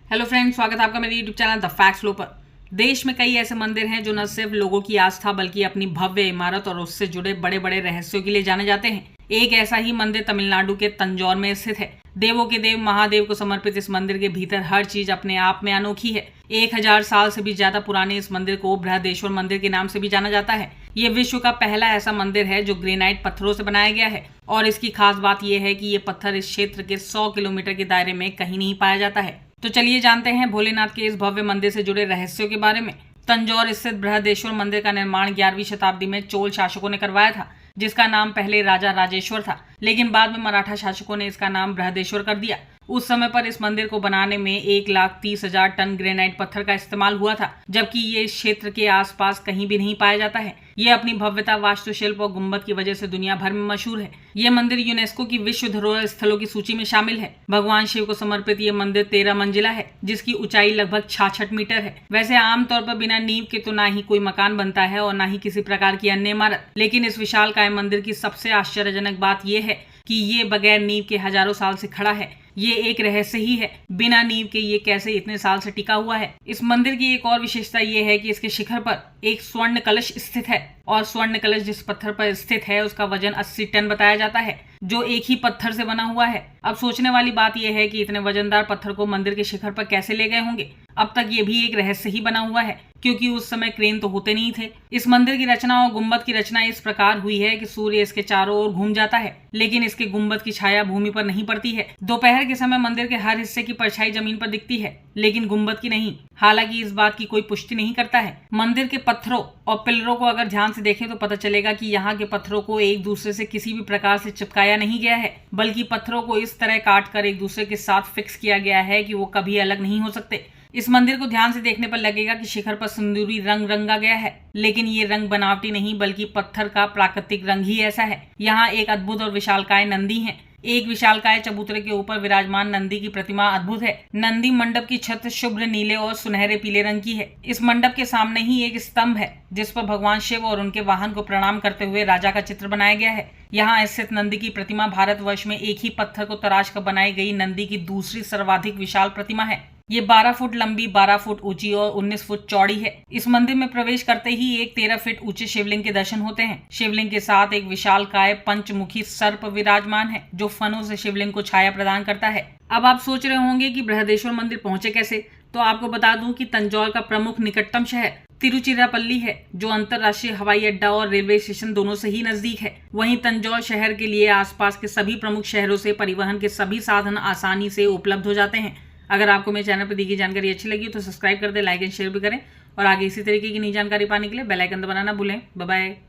Hello friends, स्वागत है आपका मेरे YouTube channel the facts flow पर। देश में कई ऐसे मंदिर हैं जो न सिर्फ लोगों की आस्था बल्कि अपनी भव्य इमारत और उससे जुड़े बड़े बड़े रहस्यों के लिए जाने जाते हैं। एक ऐसा ही मंदिर तमिलनाडु के तंजौर में स्थित है। देवों के देव महादेव को समर्पित इस मंदिर के भीतर हर चीज अपने आप में अनोखी है। 1000 साल से भी ज्यादा पुराने इस मंदिर को बृहदेश्वर मंदिर के नाम से भी जाना जाता है। ये विश्व का पहला ऐसा मंदिर है जो ग्रेनाइट पत्थरों से बनाया गया है और इसकी खास बात यह है कि ये पत्थर इस क्षेत्र के 100 किलोमीटर के दायरे में कहीं नहीं पाया जाता है। तो चलिए जानते हैं भोलेनाथ के इस भव्य मंदिर से जुड़े रहस्यों के बारे में। तंजौर स्थित बृहदेश्वर मंदिर का निर्माण 11वीं शताब्दी में चोल शासकों ने करवाया था, जिसका नाम पहले राजा राजेश्वर था, लेकिन बाद में मराठा शासकों ने इसका नाम बृहदेश्वर कर दिया। उस समय पर इस मंदिर को बनाने में 1,30,000 टन ग्रेनाइट पत्थर का इस्तेमाल हुआ था, जबकि ये इस क्षेत्र के आसपास कहीं भी नहीं पाया जाता है। ये अपनी भव्यता, वास्तुशिल्प और गुंबद की वजह से दुनिया भर में मशहूर है। ये मंदिर यूनेस्को की विश्व धरोहर स्थलों की सूची में शामिल है। भगवान शिव को समर्पित ये मंदिर 13 मंजिला है, जिसकी ऊंचाई लगभग 66 मीटर है। वैसे आमतौर पर बिना नींव के तो ना ही कोई मकान बनता है और ना ही किसी प्रकार की अन्य इमारत, लेकिन इस विशालकाय मंदिर की सबसे आश्चर्यजनक बात यह है कि ये बगैर नींव के हजारों साल से खड़ा है। ये एक रहस्य ही है, बिना नींव के ये कैसे इतने साल से टिका हुआ है। इस मंदिर की एक और विशेषता ये है कि इसके शिखर पर एक स्वर्ण कलश स्थित है और स्वर्ण कलश जिस पत्थर पर स्थित है उसका वजन 80 टन बताया जाता है, जो एक ही पत्थर से बना हुआ है। अब सोचने वाली बात यह है कि इतने वजनदार पत्थर को मंदिर के शिखर पर कैसे ले गए होंगे। अब तक ये भी एक रहस्य ही बना हुआ है, क्योंकि उस समय क्रेन तो होते नहीं थे। इस मंदिर की रचना और गुंबद की रचना इस प्रकार हुई है कि सूर्य इसके चारों ओर घूम जाता है, लेकिन इसके गुंबद की छाया भूमि पर नहीं पड़ती है। दोपहर के समय मंदिर के हर हिस्से की परछाई जमीन पर दिखती है, लेकिन गुंबद की नहीं। हालांकि इस बात की कोई पुष्टि नहीं करता है। मंदिर के पत्थरों और पिलरों को अगर ध्यान से देखें तो पता चलेगा कि यहाँ के पत्थरों को एक दूसरे से किसी भी प्रकार से चिपकाया नहीं गया है, बल्कि पत्थरों को इस तरह काट कर एक दूसरे के साथ फिक्स किया गया है कि वो कभी अलग नहीं हो सकते। इस मंदिर को ध्यान से देखने पर लगेगा कि शिखर पर सिंदूरी रंग रंगा गया है, लेकिन ये रंग बनावटी नहीं बल्कि पत्थर का प्राकृतिक रंग ही ऐसा है। यहाँ एक अद्भुत और विशालकाय नंदी है। एक विशालकाय चबूतरे के ऊपर विराजमान नंदी की प्रतिमा अद्भुत है। नंदी मंडप की छत शुभ्र नीले और सुनहरे पीले रंग की है। इस मंडप के सामने ही एक स्तंभ है, जिस पर भगवान शिव और उनके वाहन को प्रणाम करते हुए राजा का चित्र बनाया गया है। यहाँ स्थित नंदी की प्रतिमा भारतवर्ष में एक ही पत्थर को तराश कर बनाई गई नंदी की दूसरी सर्वाधिक विशाल प्रतिमा है। ये 12 फुट लंबी, 12 फुट ऊंची और 19 फुट चौड़ी है। इस मंदिर में प्रवेश करते ही एक 13 फीट ऊंचे शिवलिंग के दर्शन होते हैं। शिवलिंग के साथ एक विशालकाय पंचमुखी सर्प विराजमान है, जो फनों से शिवलिंग को छाया प्रदान करता है। अब आप सोच रहे होंगे कि बृहदेश्वर मंदिर पहुंचे कैसे, तो आपको बता दूं कि तंजौर का प्रमुख निकटतम शहर तिरुचिरापल्ली है, जो अंतर्राष्ट्रीय हवाई अड्डा और रेलवे स्टेशन दोनों से ही नजदीक है। वहीं तंजौर शहर के लिए आसपास के सभी प्रमुख शहरों से परिवहन के सभी साधन आसानी से उपलब्ध हो जाते हैं। अगर आपको मेरे चैनल पर दी गई जानकारी अच्छी लगी तो सब्सक्राइब कर दे, लाइक एंड शेयर भी करें और आगे इसी तरीके की नई जानकारी पाने के लिए बेल आइकन दबाना ना भूलें। Bye bye.